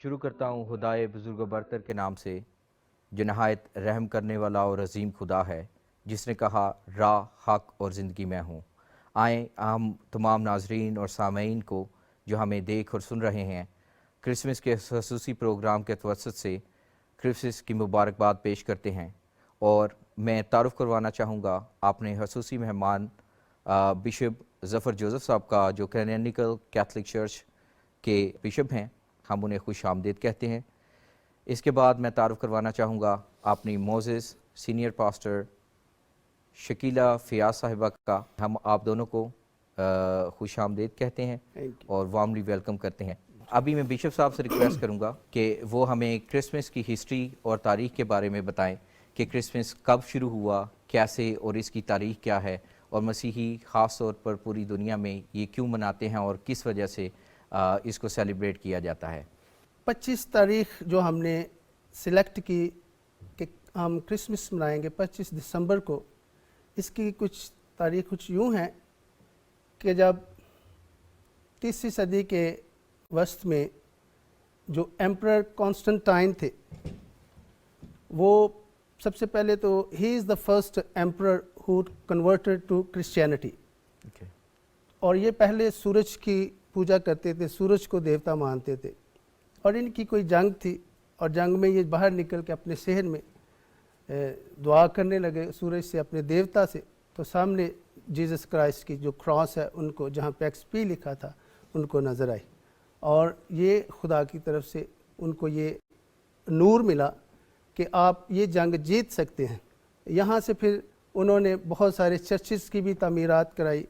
شروع کرتا ہوں خدائے بزرگ و برتر کے نام سے جو نہایت رحم کرنے والا اور عظیم خدا ہے، جس نے کہا راہ، حق اور زندگی میں ہوں۔ آئیں ہم تمام ناظرین اور سامعین کو جو ہمیں دیکھ اور سن رہے ہیں کرسمس کے خصوصی پروگرام کے توسط سے کرسمس کی مبارکباد پیش کرتے ہیں، اور میں تعارف کروانا چاہوں گا اپنے خصوصی مہمان بشپ ظفر جوزف صاحب کا، جو کینونیکل کیتھولک چرچ کے بشپ ہیں۔ ہم انہیں خوش آمدید کہتے ہیں۔ اس کے بعد میں تعارف کروانا چاہوں گا اپنی موزز سینئر پاسٹر شکیلہ فیاض صاحبہ کا۔ ہم آپ دونوں کو خوش آمدید کہتے ہیں اور وارملی ویلکم کرتے ہیں۔ ابھی میں بشپ صاحب سے ریکویسٹ کروں گا کہ وہ ہمیں کرسمس کی ہسٹری اور تاریخ کے بارے میں بتائیں کہ کرسمس کب شروع ہوا، کیسے، اور اس کی تاریخ کیا ہے، اور مسیحی خاص طور پر پوری دنیا میں یہ کیوں مناتے ہیں اور کس وجہ سے اس کو سیلیبریٹ کیا جاتا ہے۔ 25 تاریخ جو ہم نے سلیکٹ کی کہ ہم کرسمس منائیں گے 25 دسمبر کو، اس کی کچھ تاریخ کچھ یوں ہیں کہ جب 30ویں صدی کے وسط میں جو ایمپرر کانسٹنٹائن تھے، وہ سب سے پہلے تو he is the first emperor who converted to Christianity, اور یہ پہلے سورج کی پوجا کرتے تھے، سورج کو دیوتا مانتے تھے، اور ان کی کوئی جنگ تھی، اور جنگ میں یہ باہر نکل کے اپنے صحن میں دعا کرنے لگے سورج سے، اپنے دیوتا سے، تو سامنے جیزس کرائسٹ کی جو کراس ہے ان کو، جہاں پہ ایکس پی لکھا تھا، ان کو نظر آئی، اور یہ خدا کی طرف سے ان کو یہ نور ملا کہ آپ یہ جنگ جیت سکتے ہیں۔ یہاں سے پھر انہوں نے بہت سارے چرچز کی بھی تعمیرات کرائی،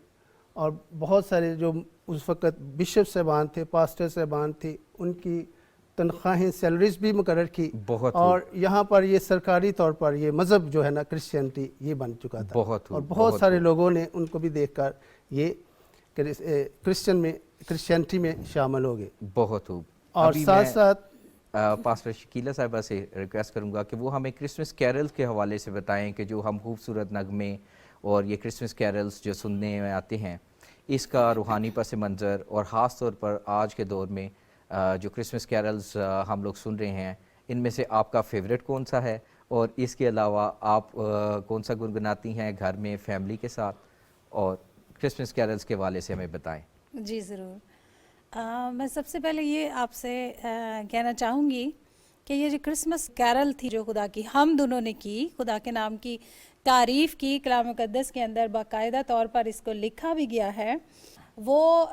اور بہت سارے جو اس وقت بشپ صاحبان تھے، پاسٹر صاحبان تھے، ان کی تنخواہیں، سیلریز بھی مقرر کی، اور یہاں پر یہ سرکاری طور پر یہ مذہب جو ہے نا کرسچینٹی یہ بن چکا تھا، اور بہت سارے لوگوں نے ان کو بھی دیکھ کر یہ کرسچینٹی میں شامل ہو گئے۔ بہت خوب۔ اور ساتھ ساتھ پاسٹر شکیلہ صاحبہ سے ریکویسٹ کروں گا کہ وہ ہمیں کرسمس کیرلز کے حوالے سے بتائیں کہ جو ہم خوبصورت نغمے اور یہ کرسمس کیرلز جو سننے میں آتے ہیں، اس کا روحانی پس منظر، اور خاص طور پر آج کے دور میں جو کرسمس کیرلز ہم لوگ سن رہے ہیں، ان میں سے آپ کا فیوریٹ کون سا ہے، اور اس کے علاوہ آپ کون سا گنگناتی ہیں گھر میں فیملی کے ساتھ، اور کرسمس کیرلز کے حوالے سے ہمیں بتائیں۔ جی ضرور۔ میں سب سے پہلے یہ آپ سے کہنا چاہوں گی کہ یہ جو کرسمس کیرل تھی جو خدا کی حمد انہوں نے کی، خدا کے نام کی تعریف کی، کلام مقدس کے اندر باقاعدہ طور پر اس کو لکھا بھی گیا ہے، وہ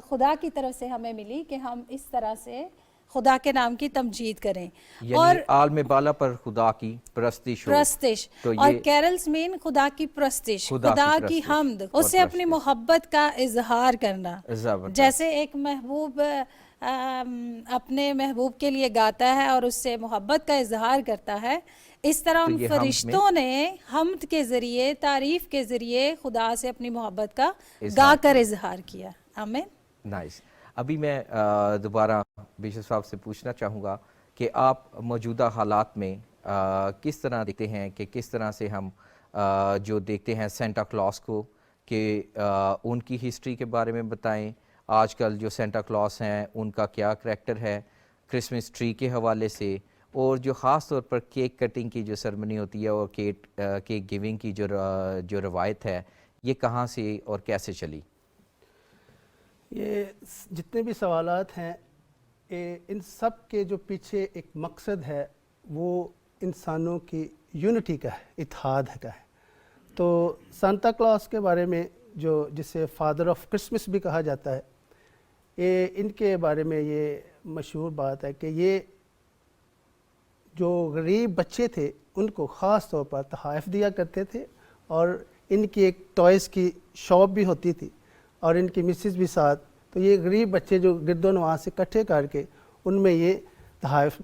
خدا کی طرف سے ہمیں ملی کہ ہم اس طرح سے خدا کے نام کی تمجید کریں، اور عالم بالا پر خدا کی پرستش، اور کیرلز مین خدا کی پرستش، خدا کی حمد، اسے اپنی محبت کا اظہار کرنا۔ جیسے ایک محبوب اپنے محبوب کے لیے گاتا ہے اور اس سے محبت کا اظہار کرتا ہے، اس طرح ان فرشتوں نے حمد کے ذریعے، تعریف کے ذریعے خدا سے اپنی محبت کا گا کر اظہار کیا۔ آمین۔ نائس۔ ابھی میں دوبارہ بشپ صاحب سے پوچھنا چاہوں گا کہ آپ موجودہ حالات میں کس طرح دیکھتے ہیں کہ کس طرح سے ہم جو دیکھتے ہیں سینٹا کلاس کو، کہ ان کی ہسٹری کے بارے میں بتائیں، آج کل جو سینٹا کلاس ہیں ان کا کیا کریکٹر ہے کرسمس ٹری کے حوالے سے، اور جو خاص طور پر کیک کٹنگ کی جو سرمنی ہوتی ہے اور کیک گیونگ کی جو روایت ہے، یہ کہاں سے اور کیسے چلی؟ یہ جتنے بھی سوالات ہیں، ان سب کے جو پیچھے ایک مقصد ہے وہ انسانوں کی یونٹی کا ہے، اتحاد کا ہے۔ تو سانتا کلاس کے بارے میں جسے فادر آف کرسمس بھی کہا جاتا ہے، ان کے بارے میں یہ مشہور بات ہے کہ یہ جو غریب بچے تھے ان کو خاص طور پر تحائف دیا کرتے تھے، اور ان کی ایک ٹوائز کی شاپ بھی ہوتی تھی، اور ان کی مسز بھی ساتھ، تو یہ غریب بچے جو گرد و نواح سے اکٹھے کر کے ان میں یہ تحائف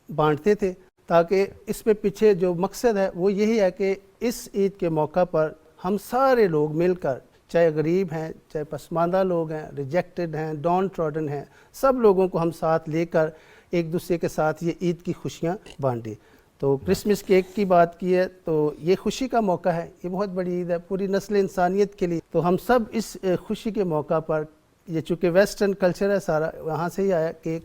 بانٹتے تھے، تاکہ اس میں پیچھے جو مقصد ہے وہ یہی ہے کہ اس عید کے موقع پر ہم سارے لوگ مل کر، چاہے غریب ہیں، چاہے پسماندہ لوگ ہیں، ریجیکٹڈ ہیں، ڈاؤن ٹراڈن ہیں، سب لوگوں کو ہم ساتھ لے کر ایک دوسرے کے ساتھ یہ عید کی خوشیاں بانٹیں۔ تو کرسمس کیک کی بات کی ہے تو یہ خوشی کا موقع ہے، یہ بہت بڑی عید ہے پوری نسل انسانیت کے لیے، تو ہم سب اس خوشی کے موقع پر، یہ چونکہ ویسٹرن کلچر ہے سارا، وہاں سے ہی آیا کیک،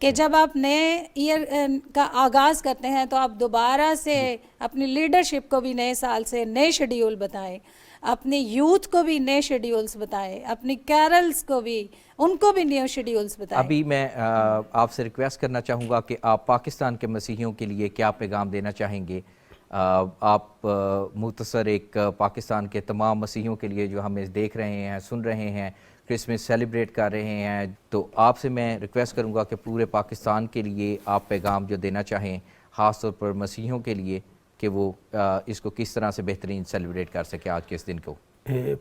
کہ جب آپ نئے ایئر کا آغاز کرتے ہیں تو آپ دوبارہ سے اپنی لیڈرشپ کو بھی نئے سال سے نئے شیڈیول بتائیں، اپنی یوتھ کو بھی نئے شیڈیولز بتائیں، اپنی کیرلز کو بھی ان کو بھی نئے شیڈیولز بتائیں۔ ابھی میں آپ سے ریکویسٹ کرنا چاہوں گا کہ آپ پاکستان کے مسیحیوں کے لیے کیا پیغام دینا چاہیں گے؟ آپ مختصر ایک پاکستان کے تمام مسیحیوں کے لیے جو ہمیں دیکھ رہے ہیں، سن رہے ہیں، کرسمس سیلیبریٹ کر رہے ہیں، تو آپ سے میں ریکویسٹ کروں گا کہ پورے پاکستان کے لیے آپ پیغام جو دینا چاہیں، خاص طور پر مسیحیوں کے لیے، کہ وہ اس کو کس طرح سے بہترین سیلیبریٹ کر سکے آج کے اس دن کو۔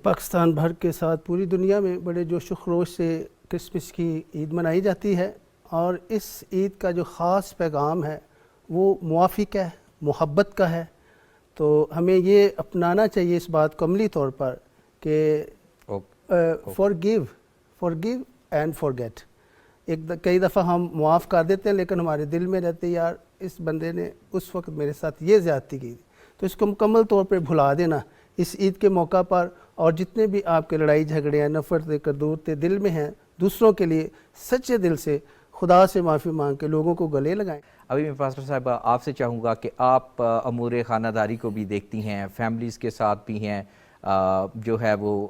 پاکستان بھر کے ساتھ پوری دنیا میں بڑے جوش و خروش سے کرسمس کی عید منائی جاتی ہے، اور اس عید کا جو خاص پیغام ہے وہ موافق ہے، محبت کا ہے۔ تو ہمیں یہ اپنانا چاہیے اس بات کو عملی طور پر کہ forgive and forget۔ کئی دفعہ ہم معاف کر دیتے ہیں لیکن ہمارے دل میں رہتے یار اس بندے نے اس وقت میرے ساتھ یہ زیادتی کی، تو اس کو مکمل طور پہ بھلا دینا اس عید کے موقع پر، اور جتنے بھی آپ کے لڑائی جھگڑے ہیں، نفرتیں، کردورتیں دل میں ہیں، دوسروں کے لیے سچے دل سے خدا سے معافی مانگ کے لوگوں کو گلے لگائیں۔ ابھی میں پاسٹر صاحبہ آپ سے چاہوں گا کہ آپ امور خانہ داری کو بھی دیکھتی ہیں، فیملیز کے ساتھ بھی ہیں، جو ہے وہ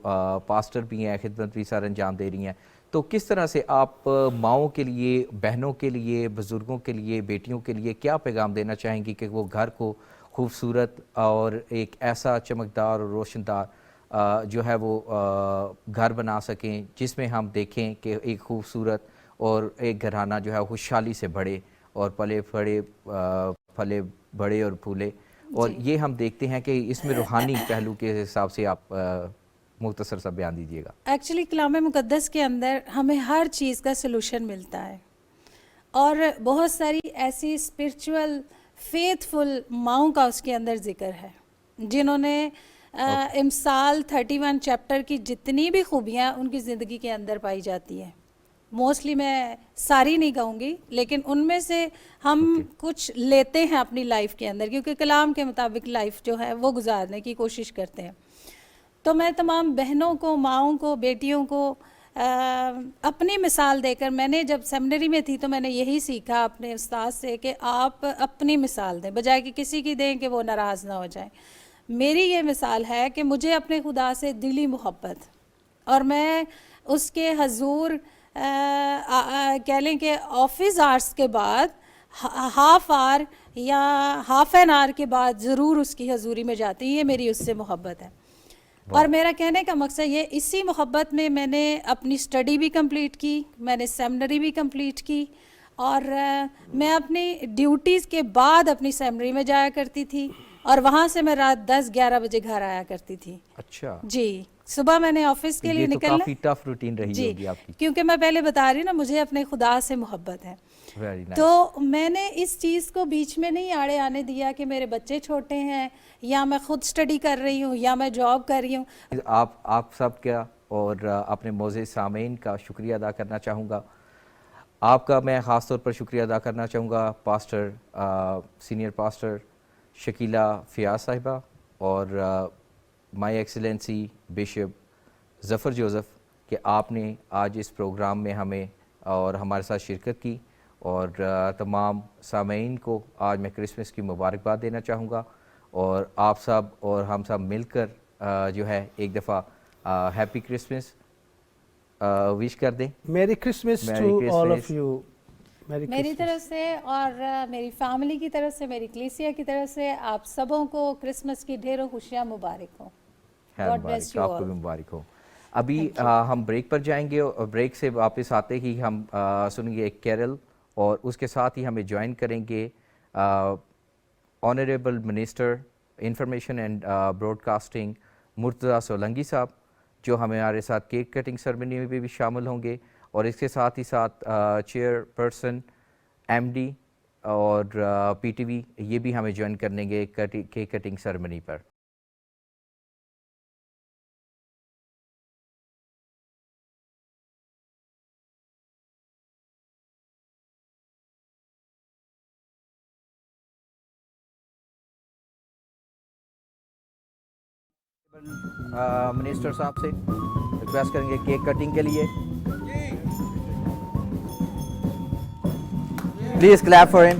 پاسٹر بھی ہیں، خدمت بھی سر انجام دے رہی ہیں، تو کس طرح سے آپ ماؤں کے لیے، بہنوں کے لیے، بزرگوں کے لیے، بیٹیوں کے لیے کیا پیغام دینا چاہیں گی کہ وہ گھر کو خوبصورت اور ایک ایسا چمکدار اور روشندار جو ہے وہ گھر بنا سکیں جس میں ہم دیکھیں کہ ایک خوبصورت اور ایک گھرانہ جو ہے خوشحالی سے بڑھے اور پھلے بڑھے اور پھولے، اور یہ ہم دیکھتے ہیں کہ اس میں روحانی پہلو کے حساب سے آپ مختصر سا بیان دیجیے گا۔ ایکچولی کلام مقدس کے اندر ہمیں ہر چیز کا سلوشن ملتا ہے، اور بہت ساری ایسی اسپرچول فیتھ فل ماؤں کا اس کے اندر ذکر ہے جنہوں نے امثال 31 چیپٹر کی جتنی بھی خوبیاں ان کی زندگی کے اندر پائی جاتی ہیں، موسٹلی میں ساری نہیں کہوں گی لیکن ان میں سے ہم کچھ لیتے ہیں اپنی لائف کے اندر، کیونکہ کلام کے مطابق لائف جو ہے وہ گزارنے کی کوشش کرتے ہیں۔ تو میں تمام بہنوں کو، ماؤں کو، بیٹیوں کو اپنی مثال دے کر، میں نے جب سیمنری میں تھی تو میں نے یہی سیکھا اپنے استاد سے کہ آپ اپنی مثال دیں بجائے کہ کسی کی دیں کہ وہ ناراض نہ ہو جائیں۔ میری یہ مثال ہے کہ مجھے اپنے خدا سے دلی محبت، اور میں اس کے حضور کہہ لیں کہ آفس آورس کے بعد ہاف آور یا ہاف این آور کے بعد ضرور اس کی حضوری میں جاتی ہوں، یہ میری اس سے محبت ہے۔ اور میرا کہنے کا مقصد یہ، اسی محبت میں میں نے اپنی سٹڈی بھی کمپلیٹ کی، میں نے سیمنری بھی کمپلیٹ کی، اور میں اپنی ڈیوٹیز کے بعد اپنی سیمنری میں جایا کرتی تھی، اور وہاں سے میں رات 10-11 بجے گھر آیا کرتی تھی۔ اچھا جی، صبح میں نے آفس کے لیے نکلنا، یہ تو کافی ٹف روٹین رہی ہوگی آپ کی۔ کیونکہ میں پہلے بتا رہی نا مجھے اپنے خدا سے محبت ہے، تو میں نے اس چیز کو بیچ میں نہیں آڑے آنے دیا کہ میرے بچے چھوٹے ہیں یا میں خود سٹڈی کر رہی ہوں یا میں جاب کر رہی ہوں۔ آپ سب کا اور اپنے معزز سامعین کا شکریہ ادا کرنا چاہوں گا۔ آپ کا میں خاص طور پر شکریہ ادا کرنا چاہوں گا pastor, senior pastor Shakeela Fayyaz صاحبہ، اور my excellency bishop Zafar Joseph, کہ آپ نے آج اس پروگرام میں ہمیں اور ہمارے ساتھ شرکت کی، اور تمام سامعین کو آج میں کرسمس کی مبارکباد دینا چاہوں گا، اور آپ سب اور ہم سب مل کر جو ہے ایک دفعہ ہیپی کرسمس وش کر دیں۔ میری Christmas to all of you. میری طرف سے اور میری فیملی کی طرف سے، میری کلیسیا کی طرف سے آپ سبوں کو کرسمس کی ڈھیروں خوشیاں مبارک ہوں۔ God bless you all۔ آپ کو بھی مبارک ہو۔ ابھی ہم بریک پر جائیں گے، اور بریک سے واپس آتے ہی ہم سنیں گے ایک کیرل، اور اس کے ساتھ ہی ہمیں جوائن کریں گے honourable minister information and broadcasting Murtaza Solangi صاحب، جو ہمارے ساتھ کیک کٹنگ سرمنی میں بھی شامل ہوں گے، اور اس کے ساتھ ہی ساتھ چیئر پرسن ایم ڈی اور پی ٹی وی یہ بھی ہمیں جوائن کریں گے کیک کٹنگ سرمنی پر۔ منسٹر صاحب سے ریکویسٹ کریں گے کیک کٹنگ کے لیے۔ Please clap for him.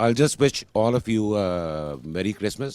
I'll just wish all of you Merry Christmas,